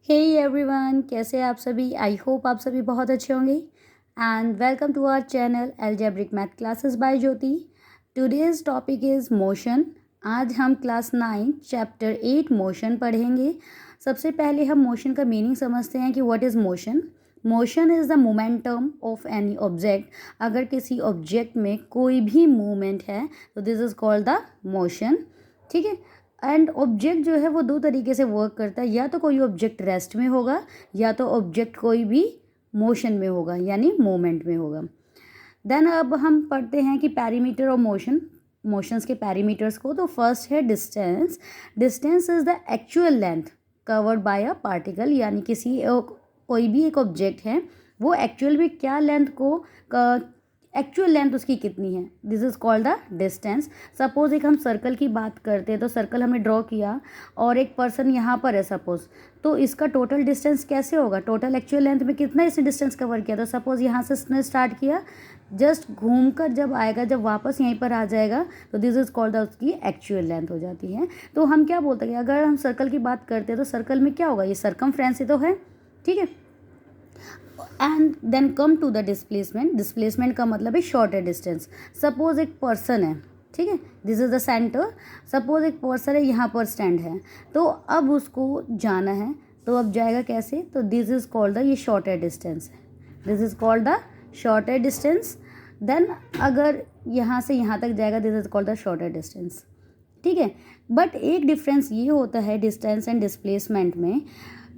Hey everyone, कैसे हैं आप सभी। आई होप आप सभी बहुत अच्छे होंगे and welcome to our channel algebraic math classes by Jyoti. Today's topic is motion. आज हम क्लास 9 चैप्टर 8 मोशन पढ़ेंगे। सबसे पहले हम मोशन का मीनिंग समझते हैं कि what is motion. Motion is the momentum of any object. अगर किसी ऑब्जेक्ट में कोई भी मूवमेंट है तो this is called the motion. ठीक है। एंड ऑब्जेक्ट जो है वो दो तरीके से वर्क करता है, या तो कोई ऑब्जेक्ट रेस्ट में होगा या तो ऑब्जेक्ट कोई भी मोशन में होगा यानी मूवमेंट में होगा। देन अब हम पढ़ते हैं कि पैरीमीटर ऑफ मोशन, मोशंस के पैरीमीटर्स को। तो फर्स्ट है distance. Distance is the actual length covered by a particle, यानी कोई भी एक ऑब्जेक्ट है वो एक्चुअल में क्या लेंथ को एक्चुअल लेंथ उसकी कितनी है, this is called the distance. Suppose एक हम सर्कल की बात करते हैं तो सर्कल हमने ड्रॉ किया और एक पर्सन यहाँ पर है सपोज, तो इसका टोटल डिस्टेंस कैसे होगा, टोटल एक्चुअल लेंथ में कितना इसने डिस्टेंस कवर किया। तो सपोज यहाँ से इसने स्टार्ट किया, जस्ट घूमकर जब आएगा, जब वापस यहीं पर आ जाएगा तो दिस इज कॉल्ड द उसकी एक्चुअल लेंथ हो जाती है। तो हम क्या बोलते हैं, अगर हम सर्कल की बात करते हैं तो सर्कल में क्या होगा, ये सरकमफ्रेंस ही तो है। ठीक है। And then come to the displacement. Displacement का मतलब है शॉर्टर डिस्टेंस। सपोज एक पर्सन है, ठीक है, this is the centre. Suppose एक पर्सन है, यहाँ पर स्टैंड है, तो अब उसको जाना है, तो अब जाएगा कैसे, तो दिस इज कॉल्ड द, ये शॉर्टर डिस्टेंस है, this is called the shorter distance. Then अगर यहाँ से यहाँ तक जाएगा, this is called the shorter distance. ठीक है। बट एक डिफरेंस ये होता है डिस्टेंस एंड डिस्प्लेसमेंट में।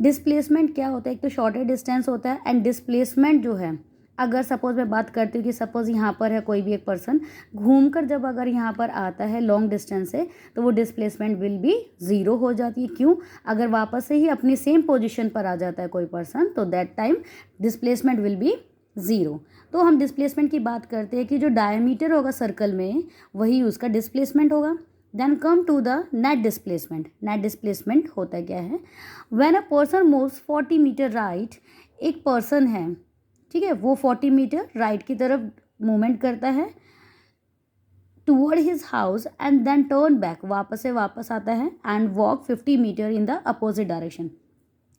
डिस्प्लेसमेंट क्या होता है, एक तो शॉर्टर डिस्टेंस होता है, एंड डिस्प्लेसमेंट जो है, अगर सपोज मैं बात करती हूँ कि सपोज यहाँ पर है कोई भी एक पर्सन, घूमकर जब अगर यहाँ पर आता है लॉन्ग डिस्टेंस से, तो वो डिस्प्लेसमेंट विल बी ज़ीरो हो जाती है। क्यों, अगर वापस से ही अपनी सेम पोजीशन पर आ जाता है कोई पर्सन, तो that time displacement will be zero. तो हम डिस्प्लेसमेंट की बात करते हैं कि जो डायमीटर होगा सर्कल में वही उसका डिस्प्लेसमेंट होगा। Then come to the net displacement. Net displacement होता क्या है, when a person moves 40 metre right, एक पर्सन है, ठीक है, वो 40 मीटर राइट की तरफ मूवमेंट करता है toward his house and then turn back, वापस से वापस आता है and walk 50 metre in the opposite direction,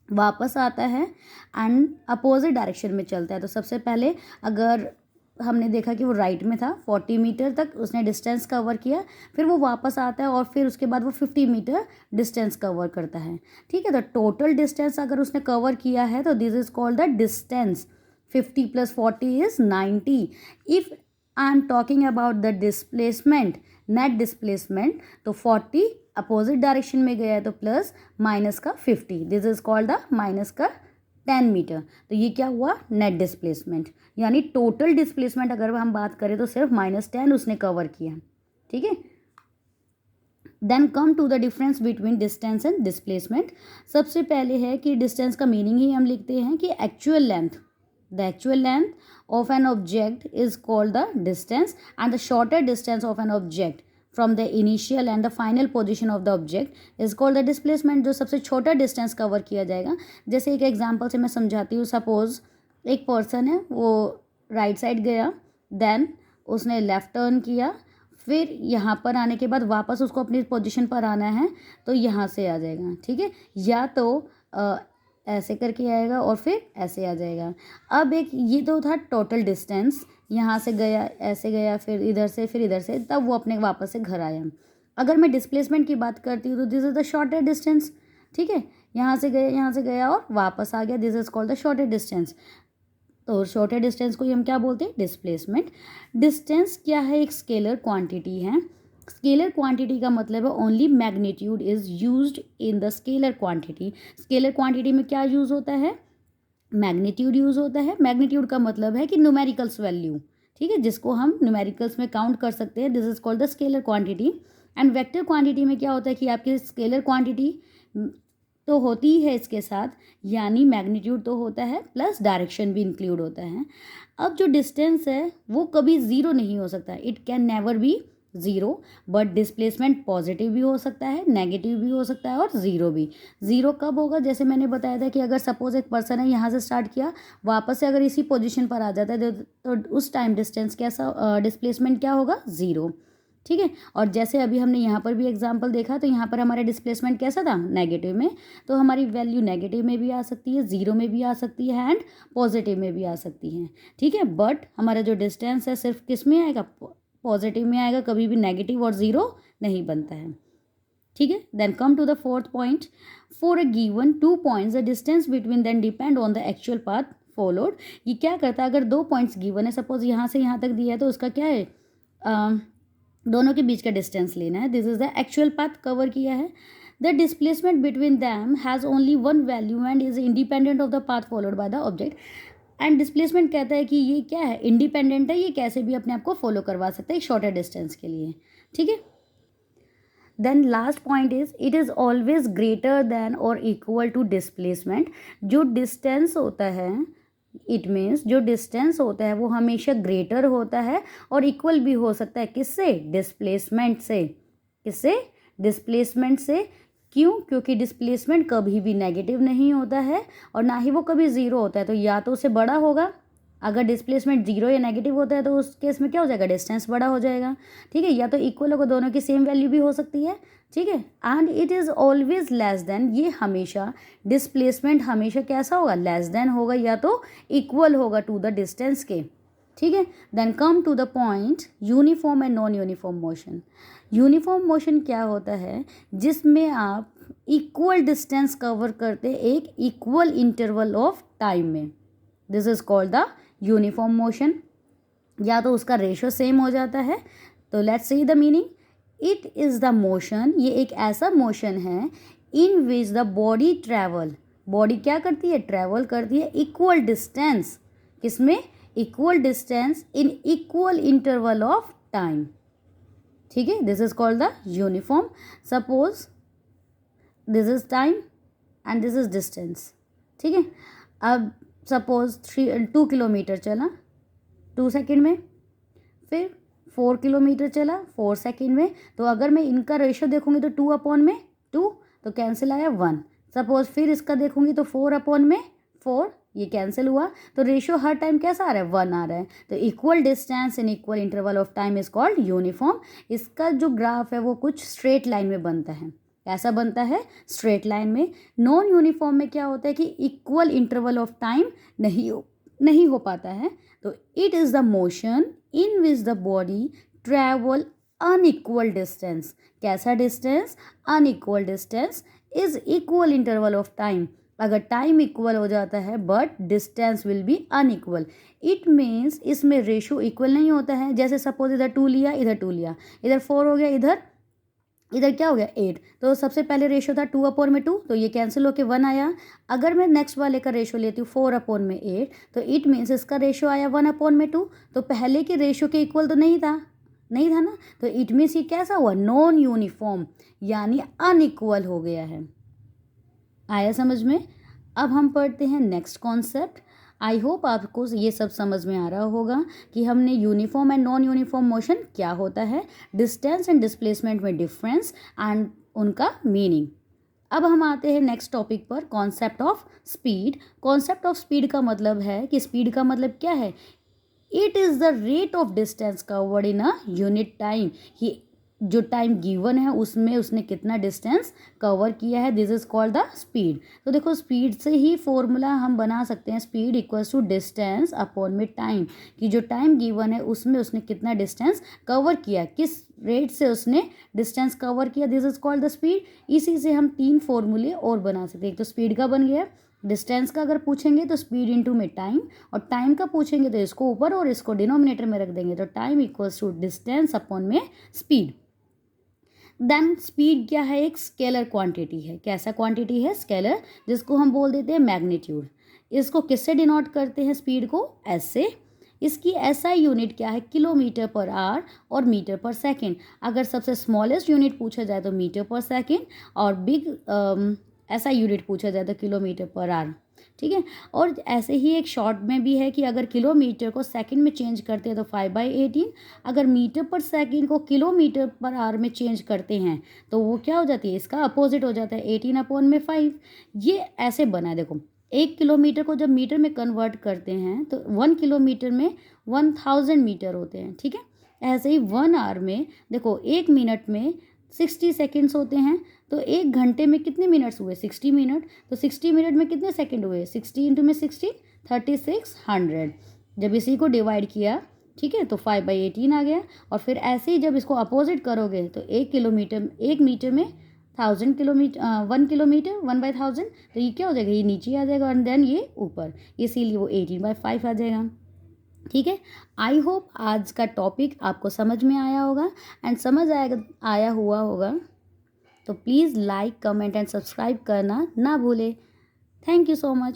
वापस आता है एंड अपोजिट डायरेक्शन में चलता है। तो सबसे पहले अगर हमने देखा कि वो राइट में था, 40 मीटर तक उसने डिस्टेंस कवर किया, फिर वो वापस आता है और फिर उसके बाद वो 50 मीटर डिस्टेंस कवर करता है। ठीक है। तो टोटल डिस्टेंस अगर उसने कवर किया है तो this is called the distance. 50 + 40 is 90। If I am talking about the displacement, net displacement, तो 40 अपोजिट डायरेक्शन में गया है तो प्लस माइनस का 50, this is called the minus का 10 मीटर। तो ये क्या हुआ, नेट डिस्प्लेसमेंट। यानी टोटल डिस्प्लेसमेंट अगर हम बात करें तो सिर्फ -10 उसने कवर किया। ठीक है। Then come to the difference between distance and displacement. सबसे पहले है कि डिस्टेंस का मीनिंग ही हम लिखते हैं कि actual length, the actual length of an object is called the distance and the shorter distance of an object from the initial and the final position of the object is called the displacement. जो सबसे छोटा distance cover किया जाएगा, जैसे एक example से मैं समझाती हूँ। सपोज एक पर्सन है, वो राइट साइड गया, देन उसने लेफ्ट टर्न किया, फिर यहाँ पर आने के बाद वापस उसको अपनी पोजीशन पर आना है, तो यहाँ से आ जाएगा। ठीक है। या तो ऐसे करके आएगा और फिर ऐसे आ जाएगा। अब एक ये तो था टोटल डिस्टेंस, यहाँ से गया, ऐसे गया, फिर इधर से, फिर इधर से, तब वो अपने वापस से घर आया। अगर मैं डिस्प्लेसमेंट की बात करती हूँ तो this is the shorter distance. ठीक है। यहाँ से गया, यहाँ से गया और वापस आ गया, this is called the shorter distance. तो शॉर्टर डिस्टेंस को हम क्या बोलते हैं, डिस्प्लेसमेंट। डिस्टेंस क्या है, एक स्केलर क्वांटिटी है। स्केलर क्वांटिटी का मतलब है only magnitude is used in the scalar quantity. Scalar quantity में क्या यूज होता है, मैग्नीट्यूड यूज होता है। मैग्नीट्यूड का मतलब है कि न्यूमेरिकल्स वैल्यू, ठीक है, जिसको हम न्यूमेरिकल्स में काउंट कर सकते हैं, this is called the scalar quantity. And vector quantity में क्या होता है कि आपकी स्केलर क्वांटिटी तो होती है इसके साथ, यानी मैग्नीट्यूड तो होता है प्लस डायरेक्शन भी इंक्लूड होता है। अब जो डिस्टेंस है वो कभी ज़ीरो नहीं हो सकता, it can never be zero, but displacement positive भी हो सकता है, नेगेटिव भी हो सकता है और ज़ीरो भी। ज़ीरो कब होगा, जैसे मैंने बताया था कि अगर सपोज एक पर्सन है, यहाँ से स्टार्ट किया, वापस से अगर इसी पोजीशन पर आ जाता है तो उस टाइम डिस्टेंस कैसा, डिस्प्लेसमेंट क्या होगा, ज़ीरो। ठीक है। और जैसे अभी हमने यहाँ पर भी एग्जाम्पल देखा, तो यहाँ पर हमारा डिस्प्लेसमेंट कैसा था, नेगेटिव में, तो हमारी वैल्यू नेगेटिव में भी आ सकती है, ज़ीरो में भी आ सकती है एंड पॉजिटिव में भी आ सकती है, ठीक है। बट हमारा जो डिस्टेंस है सिर्फ किस में आएगा, पॉजिटिव में आएगा, कभी भी नेगेटिव और ज़ीरो नहीं बनता है, ठीक है। Then come to the fourth point, for a given 2 points the distance between then depend on the actual path followed. ये क्या करता है, अगर 2 पॉइंट्स गिवन है, सपोज यहाँ से यहाँ तक दिया है, तो उसका क्या है, दोनों के बीच का डिस्टेंस लेना है। This is the actual path cover किया है। The displacement between them has only one value and is independent of the path followed by the object. And displacement कहता है कि ये क्या है, इंडिपेंडेंट है, ये कैसे भी अपने आप को फॉलो करवा सकता है शॉर्टर डिस्टेंस के लिए, ठीक है। Then last point is it is always greater than और इक्वल टू डिस्प्लेसमेंट। जो डिस्टेंस होता है, इट मीन्स जो डिस्टेंस होता है वो हमेशा ग्रेटर होता है और इक्वल भी हो सकता है, किससे, डिस्प्लेसमेंट से। किससे, डिस्प्लेसमेंट से। क्यों, क्योंकि डिस्प्लेसमेंट कभी भी नेगेटिव नहीं होता है और ना ही वो कभी ज़ीरो होता है, तो या तो उससे बड़ा होगा, अगर डिस्प्लेसमेंट जीरो या नेगेटिव होता है तो उस केस में क्या हो जाएगा, डिस्टेंस बड़ा हो जाएगा, ठीक है। या तो इक्वल होगा, दोनों की सेम वैल्यू भी हो सकती है, ठीक है। And it is always less than, ये हमेशा डिस्प्लेसमेंट हमेशा कैसा होगा, लेस देन होगा या तो इक्वल होगा टू द डिस्टेंस के, ठीक है। Then come to the point uniform and non uniform motion. Uniform motion क्या होता है, जिसमें आप इक्वल डिस्टेंस कवर करते एक इक्वल इंटरवल ऑफ टाइम में, this is called the uniform motion. या तो उसका रेशो सेम हो जाता है, तो let's see the meaning. It is the motion, ये एक ऐसा मोशन है in which the body travel, body क्या करती है, ट्रैवल करती है इक्वल डिस्टेंस, किसमें, equal distance in equal interval of time, ठीक है। This is called the uniform. Suppose this is time and this is distance, ठीक है। अब सपोज 2 किलोमीटर चला 2 सेकेंड में, फिर 4 किलोमीटर चला 4 सेकेंड में, तो अगर मैं इनका रेशो देखूंगी तो 2/2, तो कैंसिल आया 1। सपोज फिर इसका देखूंगी तो 4/4, ये कैंसिल हुआ, तो रेशो हर टाइम कैसा आ रहा है, 1 आ रहा है। तो equal distance in equal interval of time is called uniform. इसका जो ग्राफ है वो कुछ स्ट्रेट लाइन में बनता है, ऐसा बनता है स्ट्रेट लाइन में। नॉन यूनिफॉर्म में क्या होता है कि इक्वल इंटरवल ऑफ टाइम नहीं हो पाता है। तो it is the motion in which the body travel unequal distance, कैसा distance, unequal distance is equal interval of time. अगर टाइम इक्वल हो जाता है but distance will be unequal, it means इसमें रेशो इक्वल नहीं होता है। जैसे सपोज इधर 2 लिया, इधर 2 लिया, इधर 4 हो गया, इधर क्या हो गया, 8। तो सबसे पहले रेशो था 2/2, तो ये कैंसिल होके 1 आया। अगर मैं नेक्स्ट वाले का रेशो लेती हूँ 4/8, तो इट मीन्स इसका रेशो आया 1/2। तो पहले के रेशो के इक्वल तो नहीं था ना, तो इट मीन्स ये कैसा हुआ, नॉन यूनिफॉर्म, यानी अनइक्वल हो गया है। आया समझ में। अब हम पढ़ते हैं नेक्स्ट कॉन्सेप्ट। आई होप आपको ये सब समझ में आ रहा होगा कि हमने uniform and non uniform motion क्या होता है, डिस्टेंस एंड डिस्प्लेसमेंट में डिफरेंस एंड उनका मीनिंग। अब हम आते हैं नेक्स्ट टॉपिक पर, concept of speed. Concept of speed का मतलब है कि स्पीड का मतलब क्या है, it is the rate of distance covered in a unit time. ही जो टाइम गिवन है उसमें उसने कितना डिस्टेंस कवर किया है, this is called the speed. तो देखो स्पीड से ही फॉर्मूला हम बना सकते हैं, speed equals to distance upon में टाइम, कि जो टाइम गिवन है उसमें उसने कितना डिस्टेंस कवर किया, किस रेट से उसने डिस्टेंस कवर किया, this is called the speed. इसी से हम 3 फॉर्मूले और बना सकते हैं। एक तो स्पीड का बन गया, डिस्टेंस का अगर पूछेंगे तो स्पीड इनटू में टाइम, और टाइम का पूछेंगे तो इसको ऊपर और इसको डिनोमिनेटर में रख देंगे, तो time equals to distance upon में स्पीड। देन स्पीड क्या है, एक स्केलर क्वांटिटी है। कैसा क्वांटिटी है, स्केलर, जिसको हम बोल देते हैं मैग्नीट्यूड। इसको किससे डिनोट करते हैं, स्पीड को, एस से। इसकी एसआई यूनिट क्या है, किलोमीटर पर आवर और मीटर पर सेकंड। अगर सबसे स्मॉलेस्ट यूनिट पूछा जाए तो मीटर पर सेकंड, और बिग एसआई यूनिट पूछा जाए तो किलोमीटर पर आवर, ठीक है। और ऐसे ही एक शॉर्ट में भी है कि अगर किलोमीटर को सेकंड में चेंज करते हैं तो 5/18, अगर मीटर पर सेकंड को किलोमीटर पर आवर में चेंज करते हैं तो वो क्या हो जाती है, इसका अपोजिट हो जाता है, 18/5। ये ऐसे बना है, देखो 1 किलोमीटर को जब मीटर में कन्वर्ट करते हैं तो 1 किलोमीटर में 1000 मीटर होते हैं, ठीक है। ऐसे ही 1 आवर में देखो 1 मिनट में 60 सेकेंड्स होते हैं, तो 1 घंटे में कितने मिनट्स हुए? 60 मिनट। तो 60 मिनट में कितने सेकेंड हुए? 60 इंटू में 60 3600। जब इसी को डिवाइड किया, ठीक है, तो 5/18 आ गया। और फिर ऐसे ही जब इसको अपोजिट करोगे तो 1 मीटर में 1000 किलोमीटर, 1 किलोमीटर 1/1000, तो ये क्या हो जाएगा? ये नीचे आ जाएगा एंड देन ये ऊपर, इसीलिए वो 18/5 आ जाएगा। ठीक है, आई होप आज का टॉपिक आपको समझ में आया होगा एंड समझ आया हुआ होगा। तो please like, comment and subscribe करना ना भूले। Thank you so much.